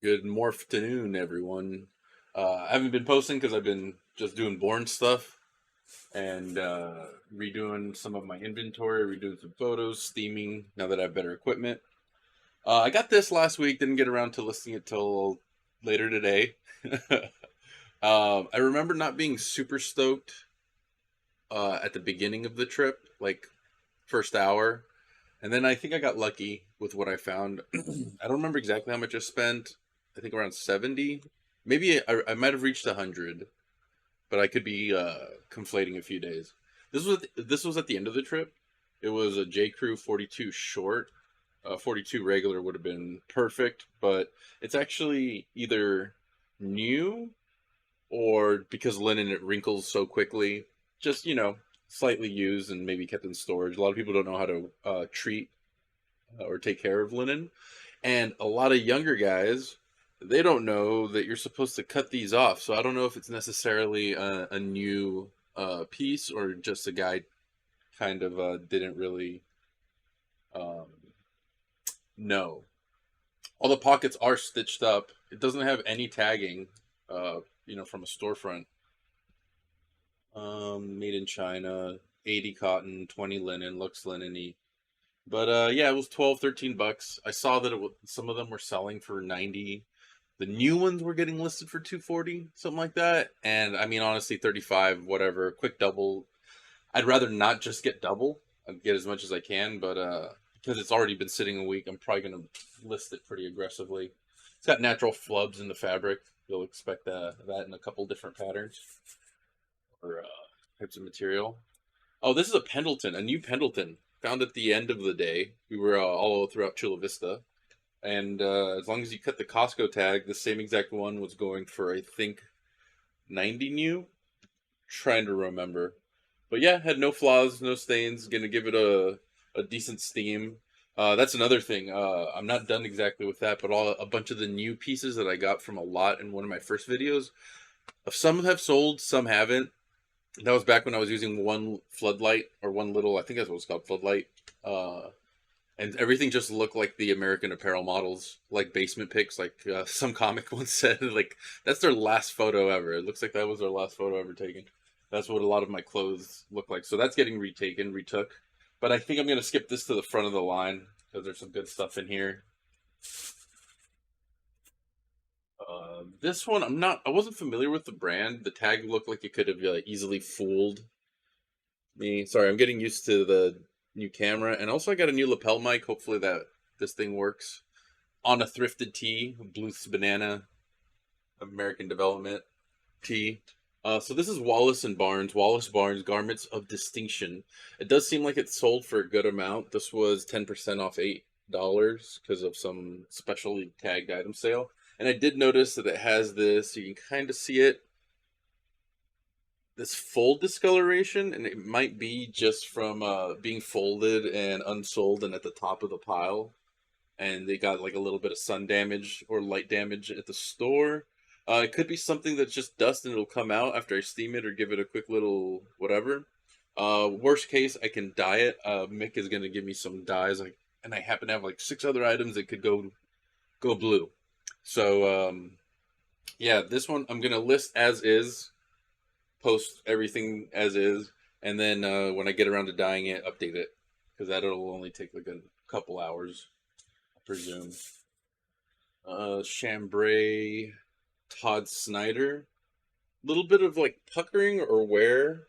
Good morphtenoon, everyone. I haven't been posting because I've been just doing born stuff and redoing some of my inventory, redoing some photos, steaming now that I have better equipment. I got this last week, didn't get around to listing it till later today. I remember not being super stoked at the beginning of the trip, like first hour. And then I think I got lucky with what I found. I don't remember exactly how much I spent. I think around 70. Maybe I might have reached 100, but I could be conflating a few days. This was at the end of the trip. It was a J.Crew 42 short. 42 regular would have been perfect, but it's actually either new or because linen it wrinkles so quickly, just slightly used and maybe kept in storage. A lot of people don't know how to treat or take care of linen. And a lot of younger guys, they don't know that you're supposed to cut these off. So I don't know if it's necessarily a new piece or just a guy kind of didn't really um, know. All the pockets are stitched up. It doesn't have any tagging, from a storefront. Made in China, 80 cotton, 20 linen, looks linen-y. But yeah, it was 12, $13. I saw that some of them were selling for 90. The new ones were getting listed for 240, something like that. And I mean, honestly, 35, whatever. Quick double. I'd rather not just get double. I'd get as much as I can, but because it's already been sitting a week, I'm probably gonna list it pretty aggressively. It's got natural flubs in the fabric. You'll expect that in a couple different patterns or types of material. Oh, this is a Pendleton, a new Pendleton, found at the end of the day. We were all throughout Chula Vista, and as long as you cut the Costco tag, the same exact one was going for I think 90 new. Trying to remember, but yeah, had no flaws, no stains. Gonna give it a decent steam. That's another thing. I'm not done exactly with that, but a bunch of the new pieces that I got from a lot in one of my first videos. Some have sold, some haven't. That was back when I was using one floodlight or one little, I think that's what it's called, floodlight. Uh, and everything just looked like the American Apparel models, like basement pics, like some comic once said. Like that's their last photo ever. It looks like that was their last photo ever taken. That's what a lot of my clothes look like. So that's getting retook. But I think I'm gonna skip this to the front of the line because there's some good stuff in here. This one, I wasn't familiar with the brand. The tag looked like it could have easily fooled me. Sorry, I'm getting used to the new camera, and also I got a new lapel mic. Hopefully that this thing works. On a thrifted tee, Bluth's Banana American Development tee. So this is Wallace and Barnes. Wallace Barnes Garments of Distinction. It does seem like it sold for a good amount. This was 10% off $8 because of some specially tagged item sale. And I did notice that it has this. You can kind of see it this fold discoloration, and it might be just from being folded and unsold and at the top of the pile, and they got like a little bit of sun damage or light damage at the store. It could be something that's just dust and it'll come out after I steam it or give it a quick little whatever. Worst case, I can dye it. Mick is gonna give me some dyes, and I happen to have like six other items that could go blue. So yeah, this one I'm gonna list as is, post everything as is, and then when I get around to dyeing it, update it because that'll only take like a couple hours, I presume. Chambray, Todd Snyder, little bit of like puckering or wear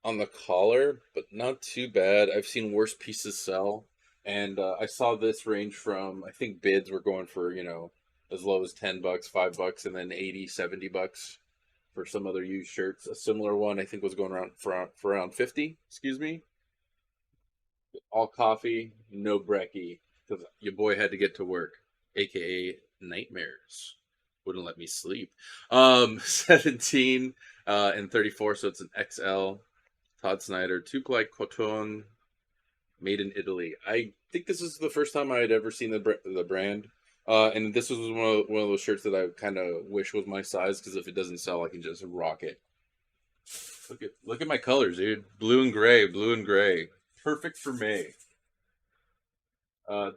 on the collar, but not too bad. I've seen worse pieces sell, and I saw this range from I think bids were going for as low as $10, $5, and then 80, $70 for some other used shirts. A similar one I think was going around for around 50. Excuse me. All coffee, no brekkie, because your boy had to get to work, aka nightmares. Wouldn't let me sleep. 17 and 34, so it's an XL. Todd Snyder, two ply coton, made in Italy. I think this is the first time I had ever seen the brand. And this was one of those shirts that I kind of wish was my size because if it doesn't sell, I can just rock it. Look at my colors, dude. Blue and gray, blue and gray. Perfect for May.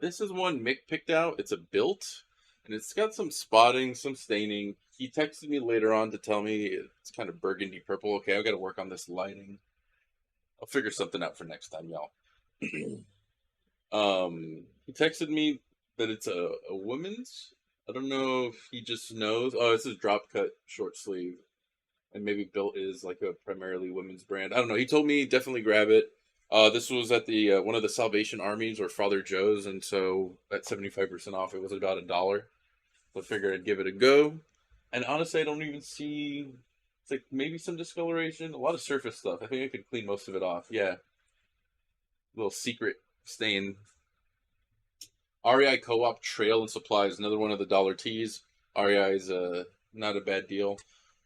This is one Mick picked out. It's a built. and it's got some spotting, some staining. He texted me later on to tell me it's kind of burgundy purple. Okay, I've got to work on this lighting. I'll figure something out for next time, y'all. He texted me that it's a woman's. I don't know if he just knows. Oh, it's a drop cut short sleeve, and maybe Built is like a primarily women's brand. I don't know. He told me definitely grab it. This was at the one of the Salvation Armies or Father Joe's, and so at 75% off, it was about $1. So I figured I'd give it a go. And honestly, I don't even see. It's like maybe some discoloration, a lot of surface stuff. I think I could clean most of it off. Yeah, little secret stain. REI Co-op Trail and Supplies, another one of the dollar tees. REI is not a bad deal.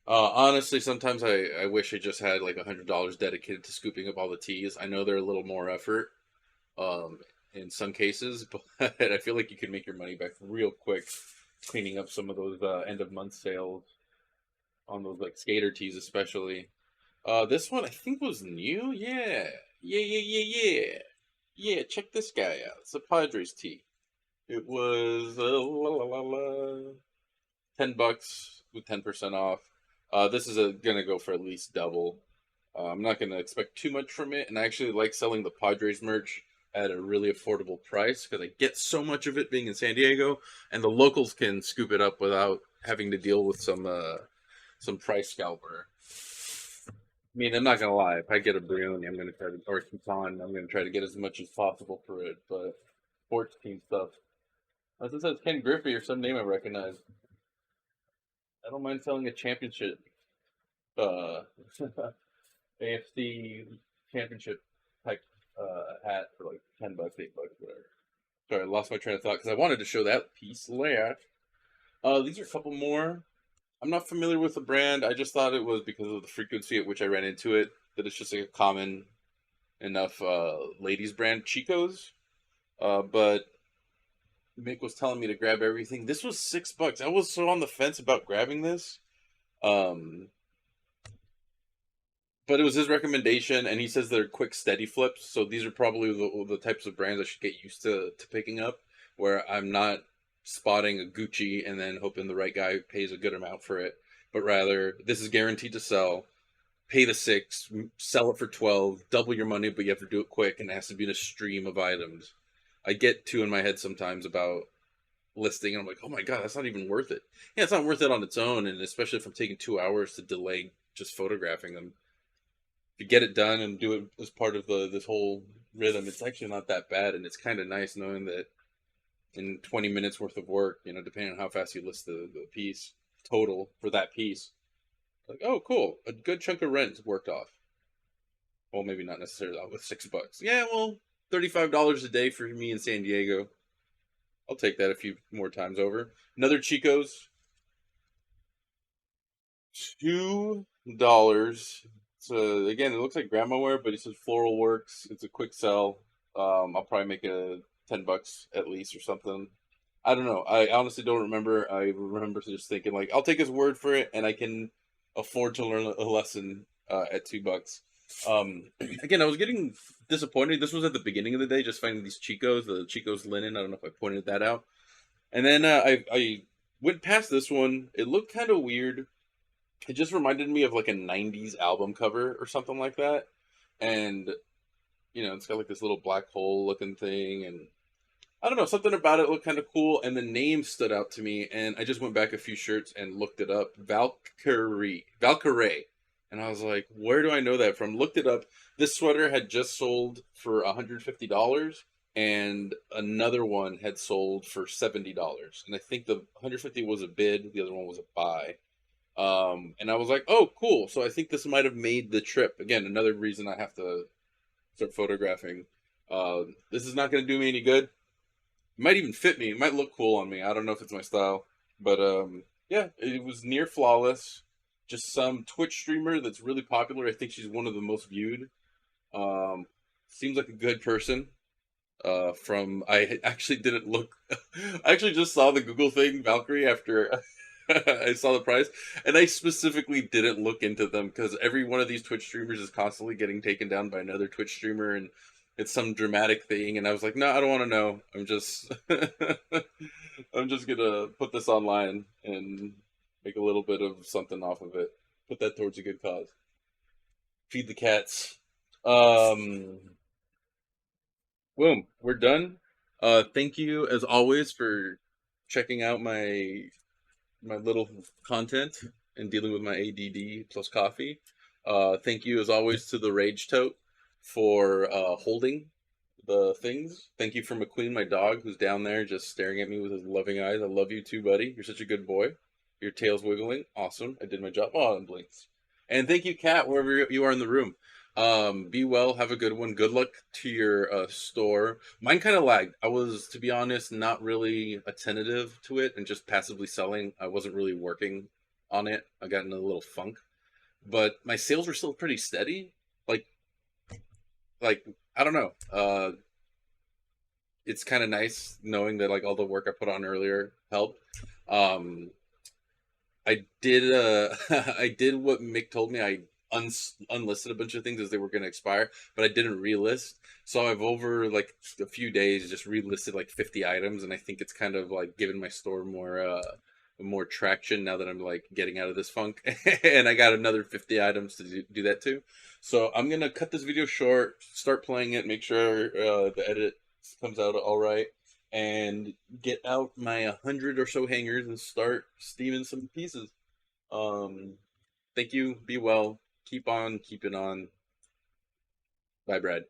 Honestly, sometimes I wish I just had like $100 dedicated to scooping up all the teas. I know they're a little more effort, um, in some cases, but I feel like you can make your money back real quick cleaning up some of those end of month sales on those like skater tees, especially. This one I think was new. Yeah, yeah. Yeah, check this guy out. It's a Padres tee. It was $10 with 10% off. This is gonna go for at least double. I'm not gonna expect too much from it, and I actually like selling the Padres merch at a really affordable price because I get so much of it being in San Diego, and the locals can scoop it up without having to deal with some price scalper. I mean, I'm not gonna lie. If I get a Brioni, I'm gonna try to, or Keaton, I'm gonna try to get as much as possible for it. But sports team stuff, unless it says Ken Griffey or some name I recognize, I don't mind selling a championship, uh, AFC championship type hat for like $10, $8, whatever. Sorry, I lost my train of thought because I wanted to show that piece later. These are a couple more. I'm not familiar with the brand. I just thought it was because of the frequency at which I ran into it that it's just like a common enough ladies brand, Chico's. But Mick was telling me to grab everything. This was $6. I was so on the fence about grabbing this. Um, but it was his recommendation, and he says they're quick, steady flips. So these are probably the types of brands I should get used to picking up, where I'm not spotting a Gucci and then hoping the right guy pays a good amount for it, but rather this is guaranteed to sell. Pay the 6, sell it for 12, double your money, but you have to do it quick, and it has to be in a stream of items. I get too in my head sometimes about listing, and I'm like, oh my god, that's not even worth it. Yeah, it's not worth it on its own, and especially if I'm taking 2 hours to delay just photographing them. To get it done and do it as part of this whole rhythm, it's actually not that bad, and it's kind of nice knowing that in 20 minutes worth of work, depending on how fast you list the piece total for that piece, like, oh, cool, a good chunk of rent worked off. Well, maybe not necessarily with $6. Yeah, well, $35 a day for me in San Diego. I'll take that a few more times over. Another Chico's, $2. So again, it looks like grandma wear, but it says floral works. It's a quick sell. I'll probably make a $10 at least or something. I don't know. I honestly don't remember. I remember just thinking like, I'll take his word for it, and I can afford to learn a lesson at $2. Again, I was getting disappointed. This was at the beginning of the day, just finding these Chicos, the Chicos linen. I don't know if I pointed that out. And then I went past this one. It looked kind of weird. It just reminded me of like a '90s album cover or something like that. And it's got like this little black hole looking thing, and I don't know, something about it looked kind of cool, and the name stood out to me, and I just went back a few shirts and looked it up. Valkyrae. And I was like, where do I know that from? Looked it up. This sweater had just sold for $150, and another one had sold for $70. And I think the 150 was a bid, the other one was a buy. And I was like, oh, cool. So I think this might have made the trip. Again, another reason I have to start photographing. This is not going to do me any good. It might even fit me. It might look cool on me. I don't know if it's my style. But yeah, it was near flawless. Just some Twitch streamer that's really popular. I think she's one of the most viewed. Seems like a good person. I actually didn't look. I actually just saw the Google thing, Valkyrae, after I saw the price, and I specifically didn't look into them because every one of these Twitch streamers is constantly getting taken down by another Twitch streamer, and it's some dramatic thing, and I was like, no, I don't want to know. I'm just I'm just gonna put this online and make a little bit of something off of it. Put that towards a good cause. Feed the cats. Um, Boom, we're done. Thank you as always for checking out my little content and dealing with my ADD plus coffee. Thank you as always to the Rage Tote for holding the things. Thank you for McQueen, my dog, who's down there just staring at me with his loving eyes. I love you too, buddy. You're such a good boy. Your tail's wiggling. Awesome. I did my job. Oh, and blinks. And thank you, Kat, wherever you are in the room. Be well. Have a good one. Good luck to your store. Mine kind of lagged. I was, to be honest, not really attentive to it and just passively selling. I wasn't really working on it. I got in a little funk, but my sales were still pretty steady. Like, like I don't know. It's kind of nice knowing that like all the work I put on earlier helped. Um, I did I did what Mick told me. I unlisted a bunch of things as they were going to expire, but I didn't relist. So I've over like a few days just relisted like 50 items, and I think it's kind of like given my store more traction now that I'm like getting out of this funk. And I got another 50 items to do that too. So I'm gonna cut this video short, start playing it, make sure the edit comes out all right, and get out my 100 or so hangers and start steaming some pieces. Um, Thank you. Be well. Keep on keeping on. Bye, Brad.